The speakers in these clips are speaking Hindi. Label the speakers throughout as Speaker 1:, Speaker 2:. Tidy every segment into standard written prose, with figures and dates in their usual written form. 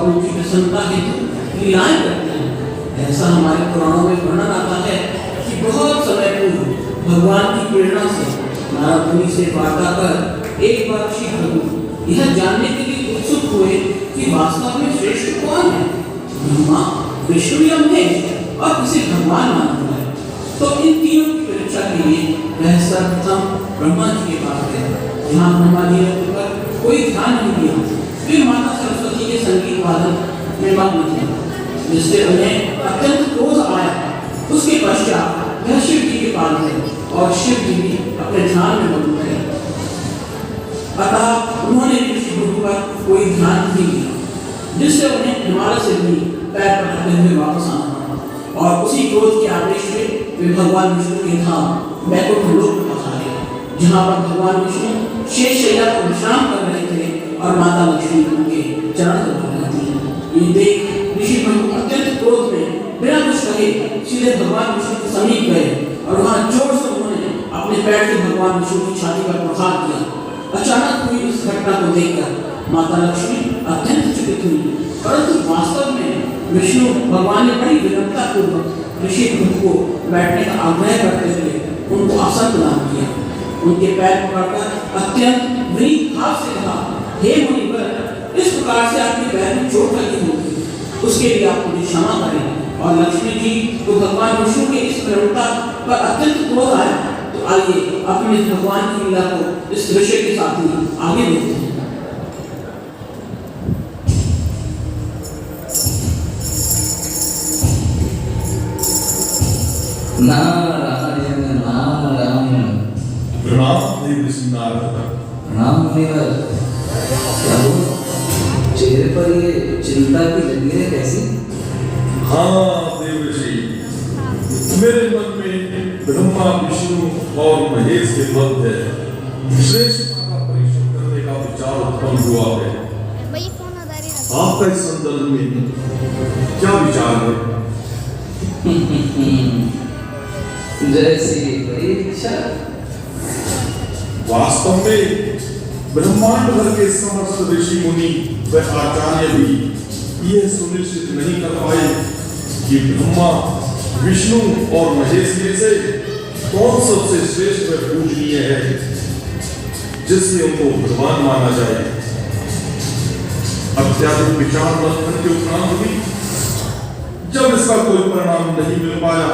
Speaker 1: उनकी प्रसन्नता हेतु लीलाएं करते हैं। ऐसा हमारे पुराणों में वर्णन आता है कि बहुत समय पूर्व भगवान की प्रेरणा से नारद मुनि से वार्ता कर एक बार श्री प्रभु यह जानने के लिए उत्सुक हुए कि वास्तव में श्रेष्ठ कौन है, ब्रह्मा, विष्णु या महेश, और किसे भगवान मानना है। तो इन तीनों की परीक्षा के लिए वह सर्वप्रथम ब्रह्मा जी के पास गए। जहाँ ब्रह्मा जी ने उन पर कोई ध्यान नहीं दिया, वे माता सरस्वती के संगीत वादन में मग्न थे, जिससे उन्हें अत्यंत क्रोध आया। उसके पश्चात वह शिव जी के पास गए और शिव जी भी अपने ध्यान में मग्न थे। अतः उन्होंने ऋषि भृगु पर कोई ध्यान नहीं दिया, जिससे उन्हें हिमालय से भी पैर पटकते हुए वापस आना पड़ा। और उसी क्रोध के आवेश में वे भगवान विष्णु के धाम वैकुंठ लोक में पहुंचे, जहाँ पर भगवान विष्णु शेषशैया पर विश्राम कर रहे थे और माता लक्ष्मी उनके चरण दबा रही थी। ये देख ऋषि भृगु अत्यंत क्रोध में बिना कुछ कहे सीधे भगवान विष्णु के समीप गए और वहाँ जोर से उन्होंने अपने पैर से भगवान विष्णु की छाती पर प्रहार किया। अचानक हुई इस घटना को देखकर माता लक्ष्मी अत्यंत चकित हुई, परंतु वास्तव में विष्णु भगवान ने बड़ी विनम्रता पूर्वक ऋषि भृगु को बैठने का आग्रह करते हुए उनको आसन प्रदान किया। उनके पैर पकड़कर अत्यंत विनीत भाव से कहा, हे मुनिवर, इस प्रकार से आपके पैर में चोट लगी होगी, उसके लिए आप मुझे क्षमा करें। और लक्ष्मी जी को भगवान विष्णु के इस विनम्रता पर अत्यंत क्रोध आया। तो आइए अपने भगवान की लीला को इस दृश्य के साथ ही आगे देखते हैं।
Speaker 2: नारायण नारायण।
Speaker 3: प्रणाम देव नारद।
Speaker 2: प्रणाम मुनिवर। क्या हो, चेहरे पर ये चिंता की लकीरें कैसी?
Speaker 3: हाँ देव ऋषि, मेरे मन में ब्रह्मा, विष्णु और महेश के मध्य श्रेष्ठता का परीक्षण करने का विचार उत्पन्न हुआ है। आपका इस संदर्भ में क्या विचार है?
Speaker 2: जैसी परीक्षा।
Speaker 3: वास्तव में ब्रह्मांड भर के समस्त ऋषि मुनि व आचार्य भी यह सुनिश्चित नहीं कर पाए कि ब्रह्मा, विष्णु और महेश में से कौन सबसे श्रेष्ठ व पूजनीय है, जिससे उनको भगवान माना जाए। अत्याधिक विचार मंथन के उपरांत भी जब इसका कोई परिणाम नहीं मिल पाया,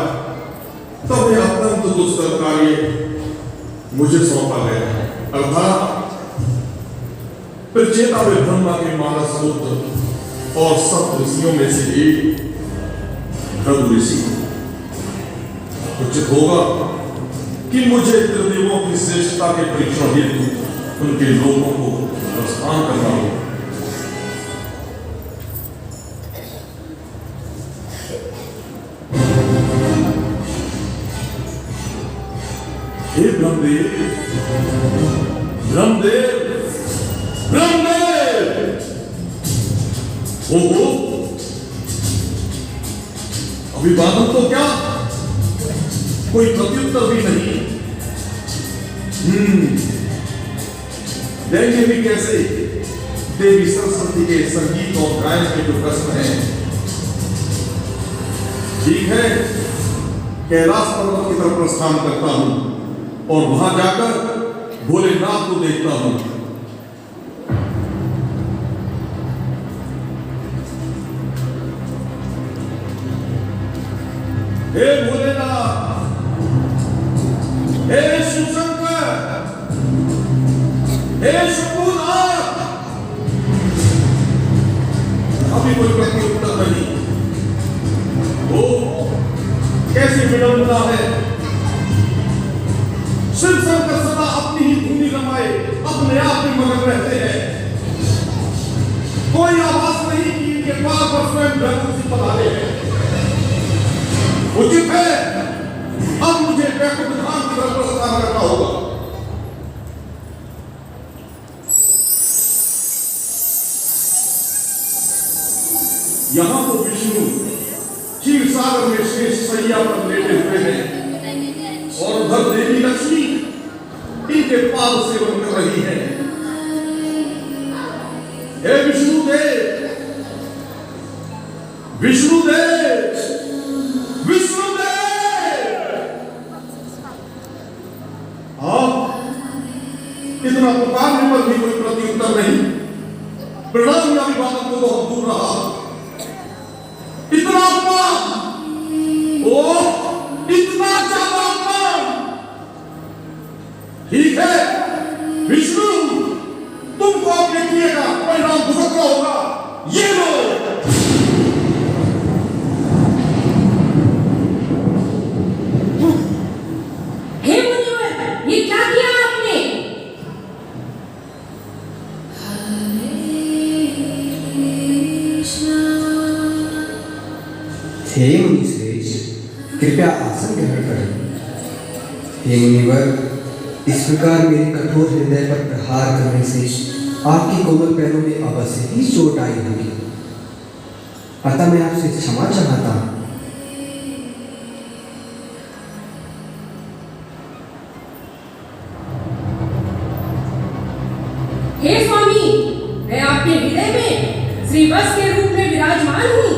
Speaker 3: तब यह अत्यंत दुष्कर कार्य मुझे सौंपा गया। अर्थात प्रचेता व ब्रह्मा के मानस पुत्र और सप्त ऋषियों में से एक भृगु ऋषि। उचित होगा कि मुझे त्रिदेवों की श्रेष्ठता के परीक्षण हेतु उनके लोगों को प्रस्थान करना होगा। हे ब्रह्मदेव, ब्रह्मदेव, ब्रह्मदेव, ओहो, अभिवादन तो क्या, कोई प्रत्युत्तर भी नहीं। देंगे भी कैसे देवी सरस्वती के संगीत और गायन के जो प्रश्न हैं। ठीक है, कैलाश पर्वत की तरफ प्रस्थान करता हूं और वहां जाकर भोलेनाथ को देखता हूं। हे भोलेनाथ, हे शिवशंकर, हे शंभुनाथ, अभी कोई प्रत्युत्तर नहीं। वो कैसी विडंबना है। शिव शंकर सदा अपनी ही धुनी रमाए अपने आप में मगन रहते हैं। कोई आवाज नहीं कि इनके पास पर स्वयं भगवती पधारे हैं। उचित है, अब मुझे वैकुंठ धाम की तरफ प्रस्थान करना होगा। यहां तो विष्णु क्षीर सागर में शेष सैया पर लेटे हुए हैं और उधर देवी लक्ष्मी इनके पाद सेवन कर रही है। हे विष्णुदेव, विष्णुदेव, विष्णुदेव। इतना पुकारने पर भी कोई प्रत्युत्तर नहीं। प्रणाम या अभिवादन को बहुत दूर रहा। इतना अपमान, ओ इतना ज्यादा अपमान। ठीक है विष्णु, तुमको अपने किए का परिणाम भुगतना होगा। ये लो।
Speaker 4: हे मुनिवर, ये क्या किया आपने?
Speaker 2: हे मुनिश्रेष्ठ, कृपया आसन ग्रहण करें। हे मुनिवर, इस प्रकार मेरे कठोर हृदय पर प्रहार करने से आपके कोमल पैरों में अवश्य ही चोट आई होगी, अतः मैं आपसे क्षमा चाहता हूँ।
Speaker 4: हे स्वामी, मैं आपके हृदय में श्रीवत्स के रूप में विराजमान हूँ।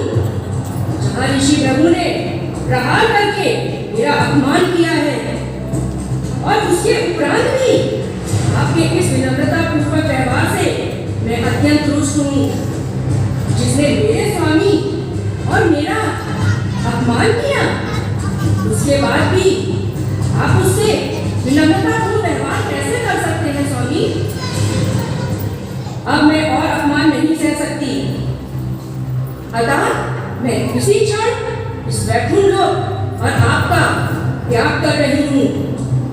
Speaker 4: जहाँ ऋषि प्रभु ने प्रहार करके मेरा अपमान किया है और उसके उपरांत भी आपके इस विनम्रता पूर्वक व्यवहार से मैं अत्यंत रुष्ट हूँ, जिसने मेरे स्वामी और मेरा अपमान किया। उसके बाद भी आप उससे विनम्रतापूर्ण व्यवहार कैसे कर सकते हैं स्वामी? अब मैं और अपमान नहीं सह सकती, अतः मैं इसी क्षण इस वैकुंठ लोक और आपका त्याग कर रही हूँ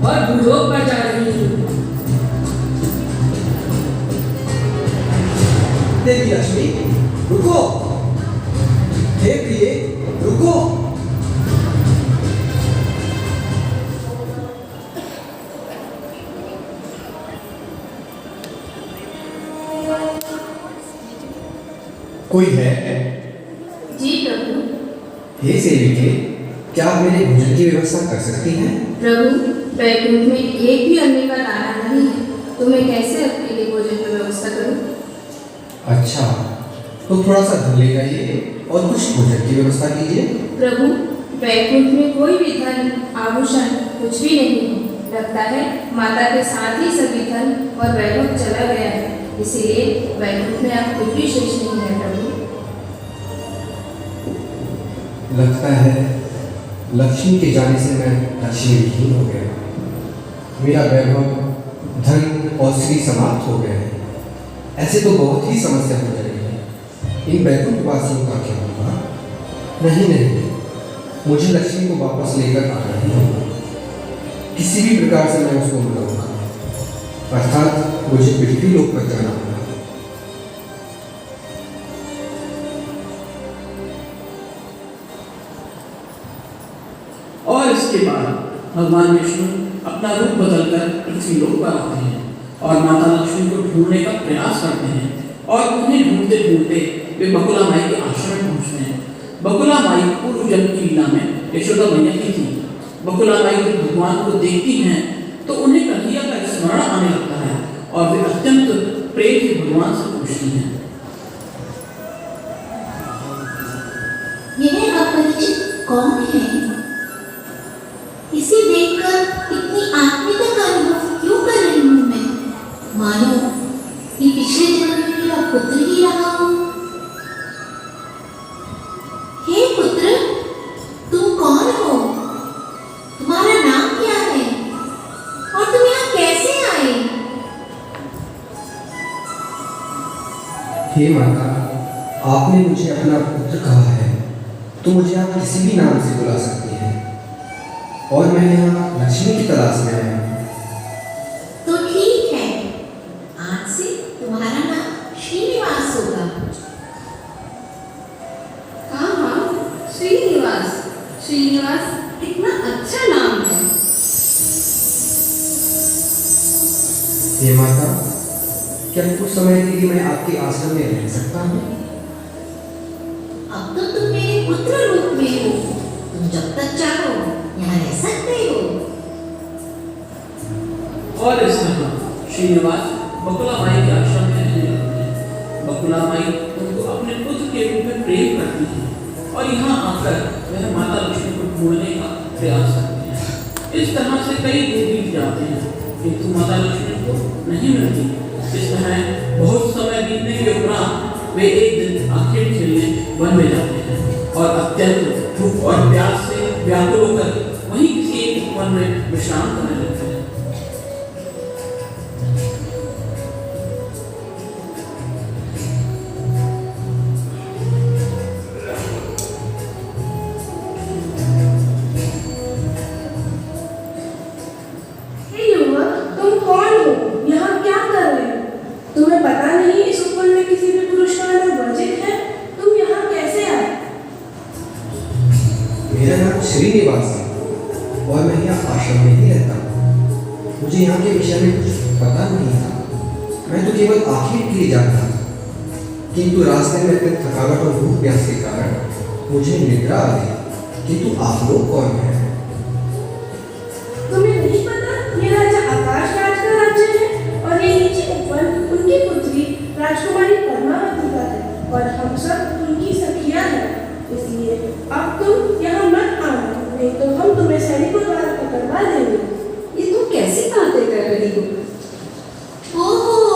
Speaker 4: और भूलोक पर जा रही हूँ।
Speaker 2: देवी लक्ष्मी, रुको। हे प्रिय, रुको। कोई है?
Speaker 5: जी प्रभु।
Speaker 2: हे सेविके, क्या आप मेरे भोजन की व्यवस्था कर सकती हैं?
Speaker 5: प्रभु, वैकुंठ में एक भी अन्न का दाना नहीं है, तो मैं कैसे आपके लिए भोजन की व्यवस्था करूं?
Speaker 2: अच्छा, तो थोड़ा सा धन ले जाइए और कुछ भोजन की व्यवस्था कीजिए।
Speaker 5: प्रभु, वैकुंठ में कोई भी धन आभूषण कुछ भी नहीं है। लगता है माता के साथ ही सभी धन और वैभव चला गया है, इसीलिए वैकुंठ में आप कुछ भी शेष नहीं है प्रभु।
Speaker 2: लगता है लक्ष्मी के जाने से मैं लक्ष्मीहीन हो गया। मेरा वैभव, धन और श्री समाप्त हो गए हैं। ऐसे तो बहुत ही समस्या हो जाएगी। इन वैकुंठ वासियों का क्या होगा? नहीं, मुझे लक्ष्मी को वापस लेकर आना ही होगा। किसी भी प्रकार से मैं उसको मनाऊंगा, अर्थात मुझे पृथ्वी लोक पर जाना होगा।
Speaker 1: और इसके बाद भगवान विष्णु अपना रूप बदलकर पृथ्वी लोक पर आते हैं और माता लक्ष्मी को ढूंढने का प्रयास करते हैं और उन्हें ढूंढते ढूंढते वे बकुला माई के आश्रम में पहुंचते हैं। बकुला माई पूर्व जन्म की लीला में यशोदा मैया की थी। बकुला माई जब भगवान को देखती हैं तो उन्हें कन्हैया का स्मरण आने लगता है और वे अत्यंत प्रेम से भगवान से पूछती हैं,
Speaker 6: यह अपरिचित कौन है? इसे देखकर इतनी आत्मीयता का अनुभव क्यों कर रही हूँ मैं? मानो ये पिछले जन्म में मेरा पुत्र ही रहा हो। हे पुत्र, तुम कौन हो? तुम्हारा नाम क्या है? और तुम यहाँ कैसे आए?
Speaker 2: हे माता, आपने मुझे अपना पुत्र कहा है, तो मुझे आप किसी भी नाम से बुला सकती हैं। और मैं यहाँ लक्ष्मी की तलाश में आया हूँ।
Speaker 6: तो ठीक है, आज से तुम्हारा नाम श्रीनिवास होगा।
Speaker 5: हाँ, श्रीनिवास। श्रीनिवास कितना अच्छा नाम है।
Speaker 2: हे माता, क्या कुछ समय के लिए मैं आपके आश्रम में रह सकता हूँ?
Speaker 6: अब तो तुम मेरे पुत्र रूप में हो, तुम जब तक चाहो यहाँ रह सकते हो।
Speaker 1: और इस तरह श्रीनिवास बकुला माई के आश्रम में रहने लगते हैं। बकुला माई उनको अपने पुत्र के रूप में प्रेम करती है और यहाँ आकर वह माता लक्ष्मी को ढूंढने का प्रयास करते हैं। इस तरह से कई दिन बीत जाते हैं किंतु माता लक्ष्मी को नहीं मिलती। इस तरह बहुत समय बीतने के उपरांत वे एक दिन आखिर खेलने वन में जाते हैं और अत्यंत भूख और प्यास से व्याकुल होकर वहीं किसी एक वन में विश्राम करने लगते हैं।
Speaker 4: हे युवक, तुम कौन हो? यहाँ क्या कर रहे हो? तुम्हें पता नहीं इस उपवन में किसी भी पुरुष का आना वर्जित है? तुम यहाँ कैसे आए?
Speaker 2: मेरा नाम श्रीनिवास है और मैं यहाँ आश्रम में ही रहता हूँ। मुझे यहाँ के विषय में कुछ पता नहीं था। मैं तो केवल आखिर के लिए जाता था, किंतु रास्ते में अपने थकावट और भूख प्यास के कारण मुझे निद्रा आ गई। किंतु आप लोग कौन हैं?
Speaker 4: तुम्हें नहीं पता? ये राजा आकाश राज का राज्य है और ये नीचे उपवन उनकी पुत्री राजकुमारी पद्मावती का है और हम सब उनकी सखियां हैं। इसलिए अब तुम यहाँ मत आना, नहीं तो हम तुम्हें सैनिकों द्वारा पकड़वा देंगे।
Speaker 5: ये तुम कैसी बातें कर रही हो?
Speaker 6: ओहो,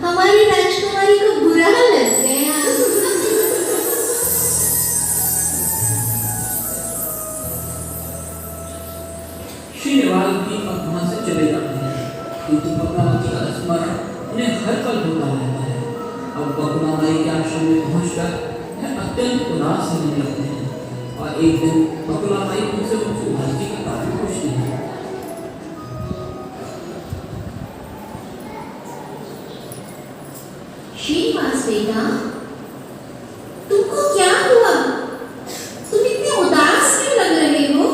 Speaker 6: हमारी राजकुमारी को बुरा लग गया।
Speaker 1: श्रीनिवास भी अब वहाँ से चले जाते हैं किंतु पद्मावती का स्मरण उन्हें हर पल होता रहता है। अब बकुलामाई के आश्रम में पहुंचकर वह अत्यंत उदास होने लगते हैं और एक दिन बकुलामाई उनसे उनकी उदासी का कारण पूछती है।
Speaker 6: श्रीनिवास बेटा, तुमको क्या हुआ? तुम इतने उदास क्यों लग रहे हो?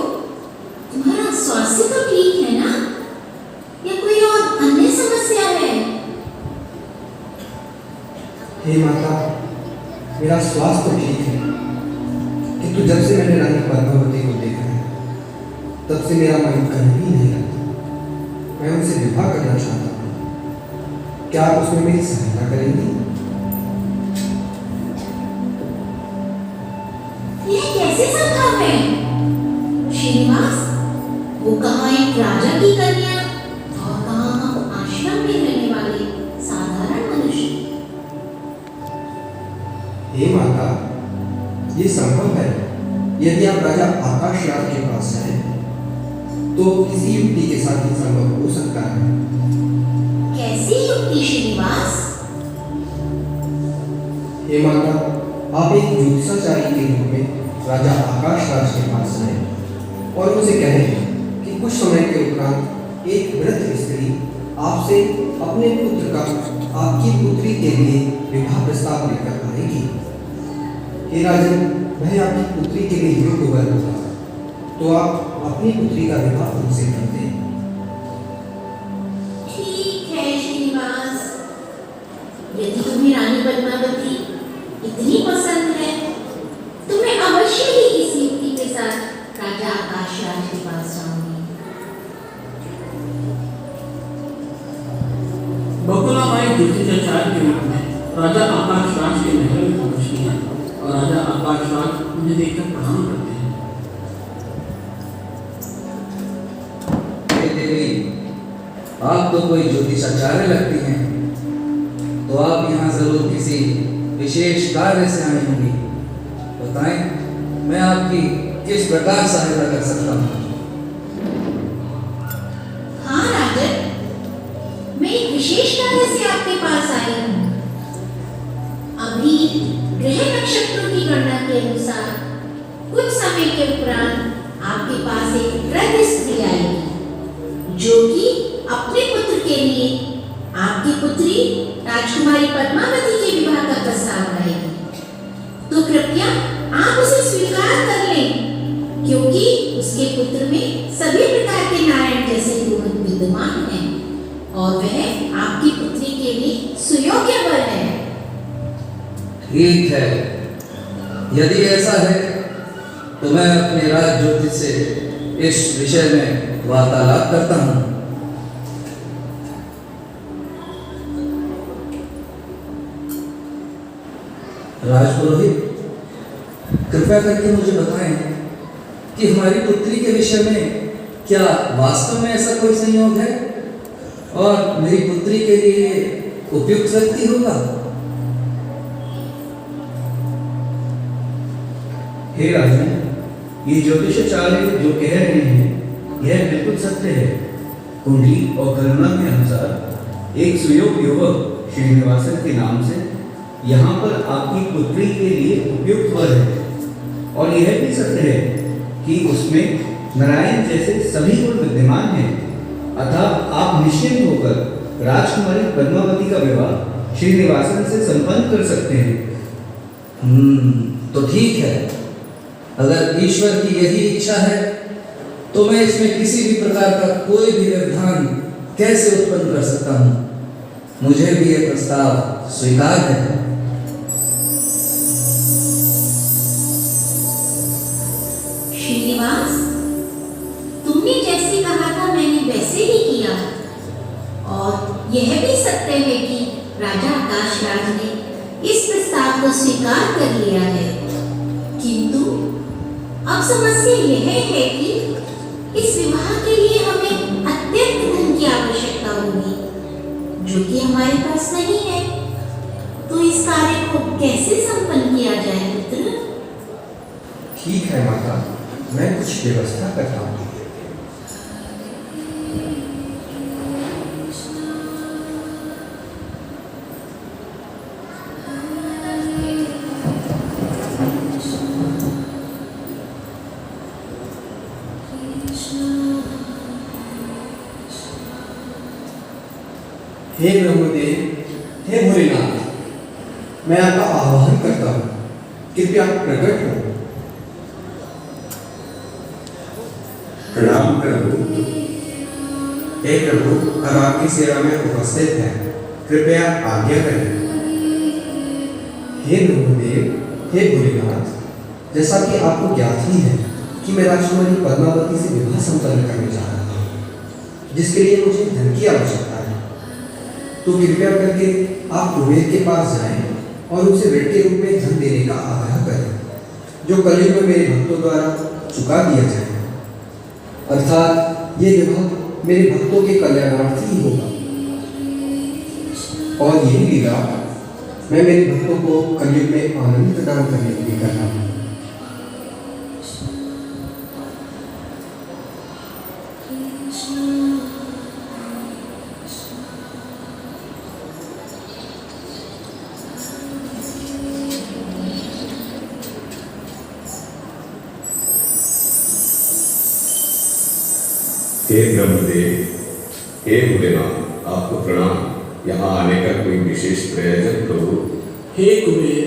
Speaker 6: तुम्हारा स्वास्थ्य तो ठीक है ना? या कोई और अन्य समस्या है?
Speaker 2: हे माता, मेरा स्वास्थ्य तो ठीक है, किंतु जब से मैंने रानी पद्मावती को देखा है तब से मेरा मन कहीं भी नहीं लगता। मैं उनसे विवाह करना चाहता हूँ। क्या आप उसमें मेरी सहायता करेंगी?
Speaker 6: यह कैसे संभव है? श्रीनिवास, वो कहाँ एक राजा की कन्या और कहाँ हम आश्रम में रहने वाले साधारण मनुष्य।
Speaker 2: हे माता, ये संभव है। यदि आप राजा आकाश राज के पास जाएं, तो किसी युक्ति के साथ ही संभव हो सकता है।
Speaker 6: कैसी युक्ति श्रीनिवास?
Speaker 2: हे माता, आप एक ज्योतिषाचार्य के रूप में राजा आकाश राज के पास जाएं और उनसे कहें कि कुछ समय के उपरांत एक वृद्ध स्त्री आपसे अपने पुत्र का आपकी पुत्री के लिए विवाह प्रस्ताव लेकर आएगी। हे राजन, वह आपकी पुत्री के लिए योग्य वर होगा, तो आप अपनी पुत्री का विवाह उनसे कर दें।
Speaker 6: ठीक है श्रीनिवास, यदि तुम्हें रानी पद्मावती इतनी पसंद है तो मैं अवश्य ही इस युक्ति के साथ राजा आकाश राज के पास जाऊंगी।
Speaker 1: बकुलामाई ज्योतिषाचार्य के रूप में राजा आकाश राज के महल में पहुंचती हैं और राजा आकाश राज उन्हें देखकर प्रणाम करते हैं।
Speaker 7: हे देवी, आप तो कोई ज्योतिषाचार्य लगती हैं, तो आप यहाँ जरूर किसी विशेष कार्य से आई होंगी। बताएं, मैं आपकी किस प्रकार सहायता कर सकता हूँ?
Speaker 6: हाँ राजन, मैं एक विशेष कार्य से आपके पास आई हूँ। अभी ग्रह नक्षत्रों की गणना के अनुसार कुछ समय के उपरांत आपके पास एक वृद्ध स्त्री आएगी जो कि अपने पुत्र के लिए आपकी पुत्री राजकुमारी पद्मावती के विवाह का प्रस्ताव लाएगी। तो कृपया आप उसे स्वीकार कर लें, क्योंकि उसके पुत्र में सभी प्रकार के नारायण जैसे गुण विद्यमान हैं और वह आपकी पुत्री के लिए सुयोग्य वर है।
Speaker 7: ठीक है, यदि ऐसा है तो मैं अपने राज ज्योतिष से इस विषय में वार्तालाप करता हूँ। राजपुरोहित, कृपया करके मुझे बताएं कि हमारी पुत्री के विषय में क्या वास्तव में ऐसा कोई संयोग है और मेरी पुत्री के लिए उपयुक्त व्यक्ति होगा।
Speaker 2: हे राजन, ये ज्योतिषाचार्य जो कह रहे हैं यह बिल्कुल सत्य है। कुंडली और गणना के अनुसार एक सुयोग युवक श्रीनिवासन के नाम से यहाँ पर आपकी पुत्री के लिए उपयुक्त वर है, और यह भी सत्य है कि उसमें नारायण जैसे सभी गुण विद्यमान हैं। अतः आप निश्चिंत होकर राजकुमारी पद्मावती का विवाह श्रीनिवासन से संपन्न कर सकते हैं।
Speaker 7: तो ठीक है, अगर ईश्वर की यही इच्छा है तो मैं इसमें किसी भी प्रकार का कोई भी व्यवधान कैसे उत्पन्न कर सकता हूँ। मुझे भी यह प्रस्ताव स्वीकार है।
Speaker 6: श्रीनिवास, तुमने जैसे कहा था मैंने वैसे ही किया, और यह भी सत्य है कि राजा आकाशराज ने इस प्रस्ताव को स्वीकार कर लिया है। किंतु अब समस्या यह है कि इस विवाह के लिए हमें अत्यंत धन की आवश्यकता होगी, जो कि हमारे पास नहीं है। तो इस कार्य को कैसे संपन्न किया जाए पुत्र?
Speaker 2: ठीक है माता, मैं कुछ व्यवस्था करता हूँ। हे ब्रह्मदेव, हे भोलेनाथ, मैं आपका आह्वान करता हूँ, कृपया प्रकट हो।
Speaker 8: प्रणाम प्रभु। हे प्रभु, हम आपकी सेवा में उपस्थित हैं, कृपया आज्ञा करें।
Speaker 2: हे ब्रह्मदेव, हे भोलेनाथ, जैसा कि आपको ज्ञात ही है कि मैं राजकुमारी पद्मावती से विवाह संपन्न करने जा रहा हूँ, जिसके लिए मुझे धन की आवश्यकता है। तो कृपया करके आप कुबेर के पास जाएं और उसे ऋण के रूप में धन देने का आग्रह करें, जो कलयुग में मेरे भक्तों द्वारा चुका दिया जाएगा। अर्थात ये विवाह मेरे भक्तों के कल्याणार्थी ही होगा, और यही लीला मैं मेरे भक्तों को कलयुग में आनंद प्रदान करने के लिए कर रहा हूँ।
Speaker 8: हे ब्रह्मदेव, हे भोलेनाथ, आपको प्रणाम। यहाँ आने का कोई विशेष प्रयोजन प्रभु?
Speaker 1: हे कुबेर,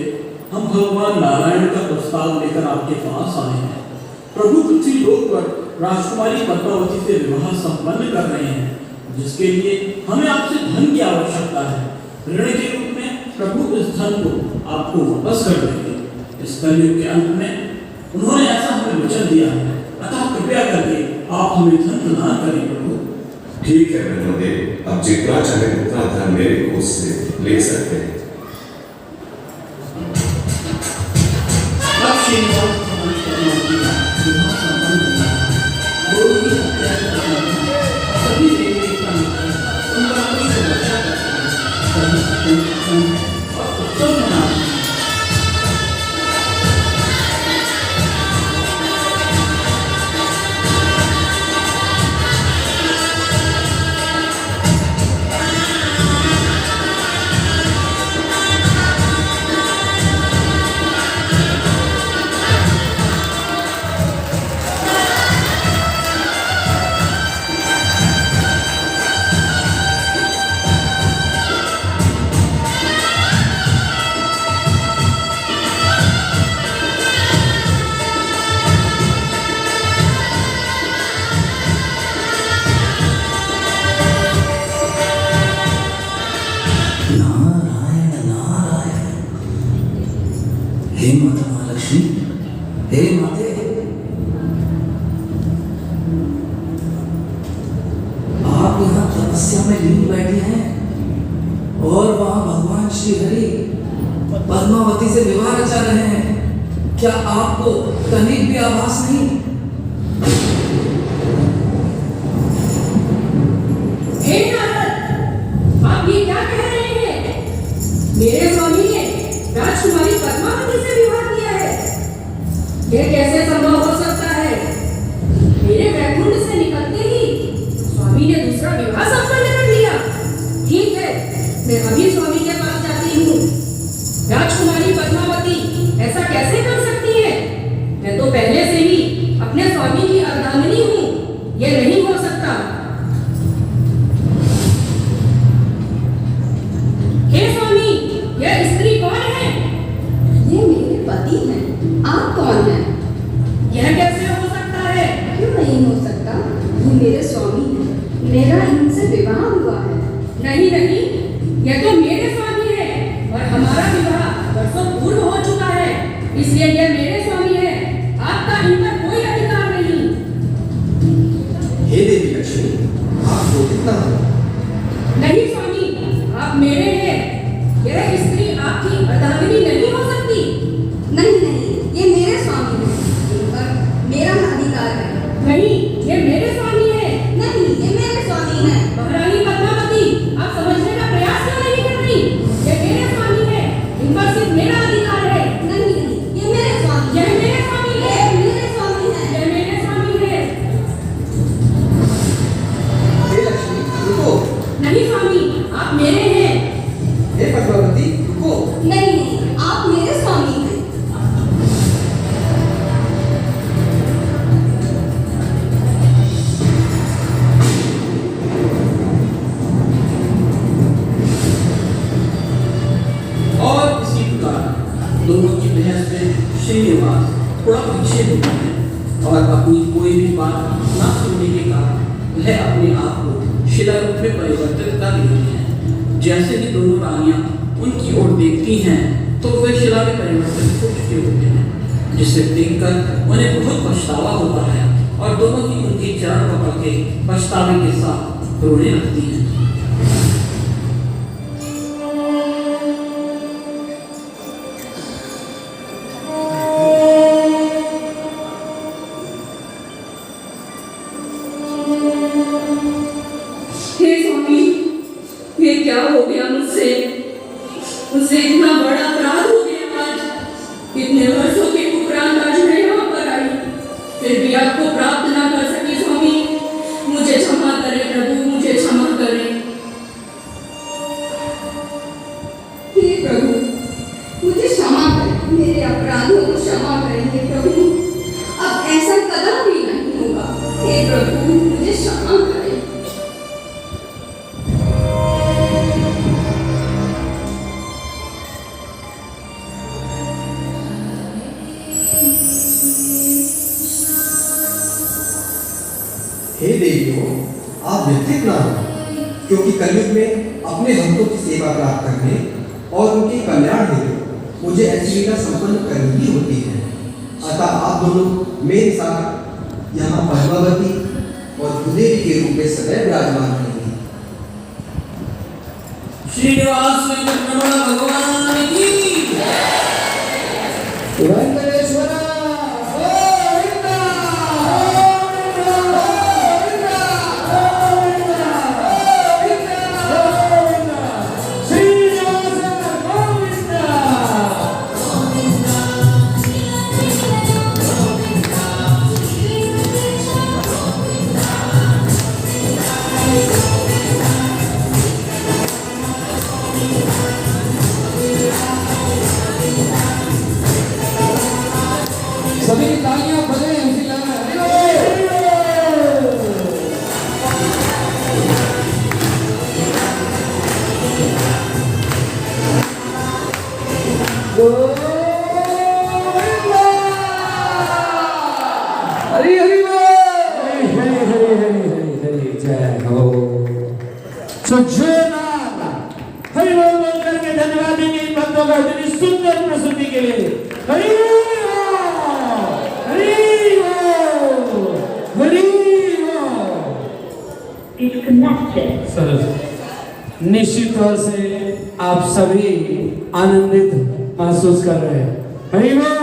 Speaker 1: हम भगवान नारायण का प्रस्ताव लेकर आपके पास आए हैं। प्रभु पृथ्वी लोक पर राजकुमारी पद्मावती से विवाह संपन्न कर रहे हैं, जिसके लिए हमें आपसे धन की आवश्यकता है। ऋण के रूप में प्रभु इस धन को आपको वापस कर देंगे। इस कलयुग के अंत में उन्होंने ऐसा हमें वचन दिया है, अतः कृपया करके आप हमें धन प्रदान करें प्रभु।
Speaker 8: ठीक है ब्रह्मदेव, आप जितना चाहें उतना धन मेरे कोष से ले सकते हैं।
Speaker 1: अब श्रीनिवास पद्मावती का विवाह संपन्न होता है। लोग भी हत्या करते हैं, सभी देवी देवता मिलकर उनका पुष्ट वर्षा करते हैं, सभी अत्यंत और उत्सव मनाते हैं।
Speaker 7: हे माता महालक्ष्मी, हे माते, आप यहाँ तपस्या में लीन बैठी हैं और वहां भगवान श्री हरि पद्मावती से विवाह रचा रहे हैं। क्या आपको तनिक भी आभास नहीं?
Speaker 4: हे नारद, आप ये क्या कह रहे हैं? मेरे स्वामी ने राजकुमारी पद्मावती से विवाह किया है। यह कैसे संभव हो सकता है? मेरे वैकुंठ से निकलते ही स्वामी ने दूसरा विवाह संपन्न कर लिया। ठीक है, मैं अभी स्वामी के पास जाती हूँ। राजकुमारी पद्मावती ऐसा कैसे कर सकती है? मैं तो पहले से ही अपने स्वामी की अर्धांगिनी हूँ। यह नहीं हो सकता। हे स्वामी, यह स्त्री कौन है?
Speaker 5: ये मेरे पति हैं। आप कौन हैं?
Speaker 4: यह कैसे हो सकता है?
Speaker 5: क्यों नहीं हो सकता? ये मेरे स्वामी हैं। मेरा इनसे विवाह हुआ है।
Speaker 4: नहीं नहीं, यह तो मेरे स्वामी है और हमारा विवाह वर्षों पूर्व हो चुका है। इसलिए यह मेरे स्वामी है। आपका इन पर कोई अधिकार नहीं।
Speaker 2: हे देवी लक्ष्मी, आप क्रोधित ना हो।
Speaker 4: नहीं स्वामी, आप मेरे हैं। यह स्त्री आपकी अर्धांगिनी नहीं हो सकती।
Speaker 5: नहीं नहीं, ये मेरे स्वामी हैं। इन पर मेरा अधिकार है।
Speaker 4: नहीं, ये मेरे स्वामी है।
Speaker 5: नहीं, ये मेरे स्वामी हैं।
Speaker 4: महारानी पद्मावती, आप समझने का प्रयास क्यों नहीं कर रही? ये मेरे स्वामी है। इन पर सिर्फ मेरा अधिकार है।
Speaker 5: नहीं नहीं, ये मेरे स्वामी
Speaker 4: यह मेरे स्वामी है।
Speaker 5: ये मेरे स्वामी हैं।
Speaker 4: यह मेरे स्वामी है।
Speaker 2: हे लक्ष्मी, रुको।
Speaker 4: नहीं स्वामी, आप मेरे हैं।
Speaker 2: हे पद्मावती, रुको।
Speaker 5: नहीं नहीं, आप मेरे स्वामी हैं।
Speaker 1: और इसी प्रकार दोनों की बहस में श्रीनिवास थोड़ा पीछे हो गए हैं और अपनी कोई भी बात ना सुनने के कारण वह अपने आप को शिला रूप में परिवर्तित कर लेते हैं। जैसे ही दोनों रानियां उनकी ओर देखती हैं तो वे शिला में परिवर्तित हो चुके होते हैं, जिसे देखकर उन्हें बहुत पछतावा होता है और दोनों ही उनकी चरण पकड़ के पछतावे के साथ रोने लगती हैं।
Speaker 4: हे स्वामी, ये क्या हो गया मुझसे? मुझसे इतना बड़ा अपराध हो गया आज। इतने वर्षों के उपरांत आज मैं यहाँ पर आई, फिर भी आपको प्राप्त ना कर सकी। स्वामी, मुझे क्षमा करें प्रभु, मुझे क्षमा करें।
Speaker 5: हे प्रभु, मुझे क्षमा करें। मेरे अपराधों को क्षमा करें हे प्रभु। अब ऐसा कदम भी नहीं होगा। हे प्रभु, मुझे क्षमा करें।
Speaker 2: हे देवियों, आप व्यथित ना हो, क्योंकि कलयुग में अपने भक्तों की सेवा प्राप्त करने और उनके कल्याण हेतु मुझे ऐसी लीला संपन्न करनी ही होती है। अतः आप दोनों मेरे साथ यहाँ पद्मावती और भूदेवी के रूप में सदैव विराजमान रहेंगे।
Speaker 1: श्रीनिवास वेंकटरमण भगवान की
Speaker 7: वेंकटेश्वरा सभी तालियां बजाएं उसी हरि हरि हरि जय हो।
Speaker 9: हरि बोल करके धन्यवाद देंगे इन भक्तों को इतनी सुंदर प्रस्तुति के लिए। हरि निश्चित तौर से आप सभी आनंदित महसूस कर रहे हैं। हरि बोल।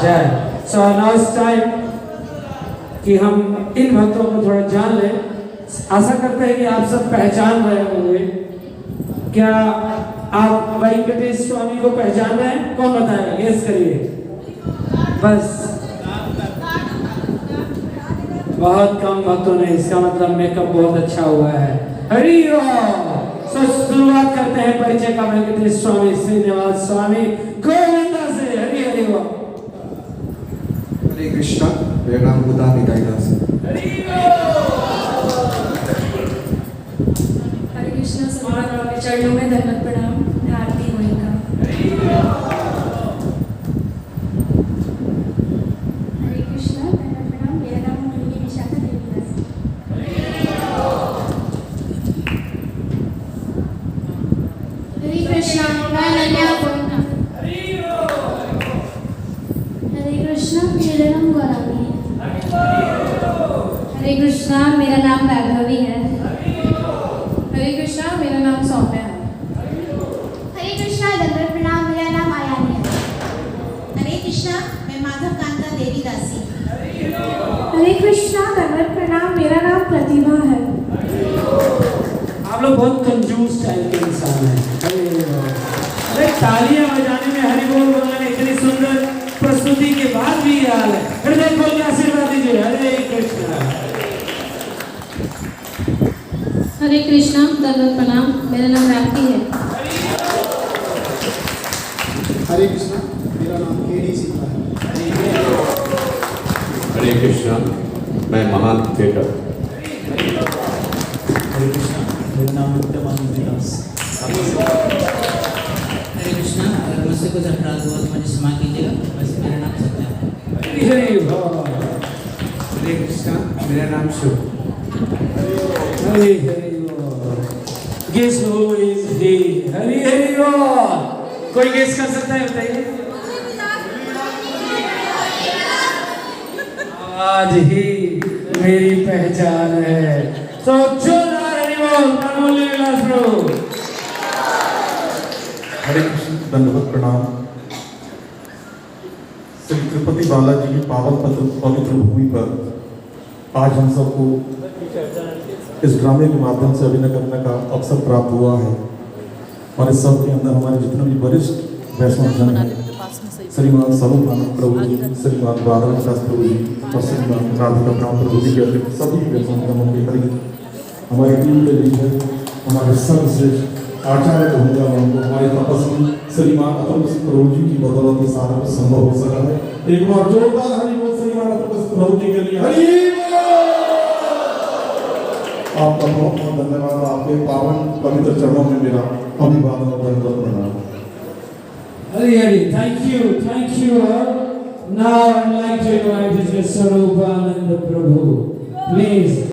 Speaker 9: जय। सो नाउ इट्स टाइम कि हम इन भक्तों को थोड़ा जान लें। आशा करते हैं कि आप सब पहचान रहे होंगे। क्या आप वेंकटेश स्वामी को पहचान रहे हैं? कौन बताएगा? गेस करिए। बस बहुत कम भक्तों ने, इसका मतलब मेकअप बहुत अच्छा हुआ है। हरि ओम। शुरुआत करते हैं परिचय का वेंकटेश स्वामी श्रीनिवास स्वामी गोविंदा से। हरि हरि ओम।
Speaker 2: हरे कृष्णा, मेरा नाम बुधा निताई दास है।
Speaker 10: हरे कृष्णा, समाज के चरणों में दंडवत प्रणाम। मैं आरती गोयनका। हरे कृष्णा, दंडवत प्रणाम। मेरा नाम मोहिनी विशाखा देवीदास।
Speaker 6: हरे कृष्णा, मैं अनन्या गोयनका।
Speaker 10: हरे कृष्णा, मेरा नाम गौरांगी है। हरे कृष्णा, मेरा नाम वैभवी है। हरे कृष्णा, मेरा नाम सौम्या है।
Speaker 6: हरे कृष्णा, दंडवत प्रणाम। मेरा नाम आयानी है। हरे कृष्णा, मैं माधव कांता देवीदासी।
Speaker 10: हरे कृष्णा, दंडवत प्रणाम। मेरा नाम प्रतिभा है।
Speaker 9: आप लोग बहुत कंजूस टाइप के इंसान हैं। अरे तालियां बजाने में, हरि बोल बोलने में इतनी सुंदर प्रस्तुति के बाद भी ये हाल है। हृदय खोल के आशीर्वाद दीजिए। हरे कृष्णा।
Speaker 10: हरे कृष्णा, दंडवत प्रणाम। मेरा नाम राखी है।
Speaker 11: हरे कृष्णा, मेरा नाम केडी सिंह है।
Speaker 12: हरे कृष्णा, मैं महान थिएटर।
Speaker 1: हरे कृष्णा, मेरा नाम विद्यामानंद दास। हरे कृष्णा, अगर मुझसे कुछ अपराध हुआ तो मुझे क्षमा कीजिएगा। वैसे मेरा नाम सत्या है।
Speaker 2: हरे कृष्णा, मेरा नाम Shubh.
Speaker 9: Hari Hari guess who is he? Hari Hari बोल। कोई गेस कर सकता है? बताइए। आज ही मेरी पहचान है। तो जोरदार हरि बोल। अमूल्य विलास प्रभु।
Speaker 3: हरे कृष्ण, दंडवत प्रणाम। श्री तिरुपति बालाजी की पावन पवित्र भूमि पर आज हम सबको इस ड्रामे के माध्यम से अभिनय करने का अवसर प्राप्त हुआ है और इस सब के अंदर हमारे जितने भी वरिष्ठ वैष्णव जन हैं, श्रीमान स्वरूपानंद प्रभु जी, श्रीमान राधा दास प्रभु जी और श्रीमान राधिका ब्राह्मण प्रभु जी के अतिरिक्त सभी वैष्णव जनों के करीब हमारी टीम के लिए हमारे सर्वश्रेष्ठ आचार्य होंगे उनको हमारे तपस्वी श्रीमान अतुल प्रभु जी की बदौलत ये सारा कुछ संभव हो सका है। एक बार जोरदार हरि बोल श्रीमान अतुल प्रभु जी के लिए। हरि आपका बहुत बहुत धन्यवाद। आपके पावन पवित्र चरणों में मेरा अभिवादन और दंडवत प्रणाम।
Speaker 9: Hari Hari. Thank you, thank you. Now I'd like to invite Mr. Sarupananda Prabhu. Please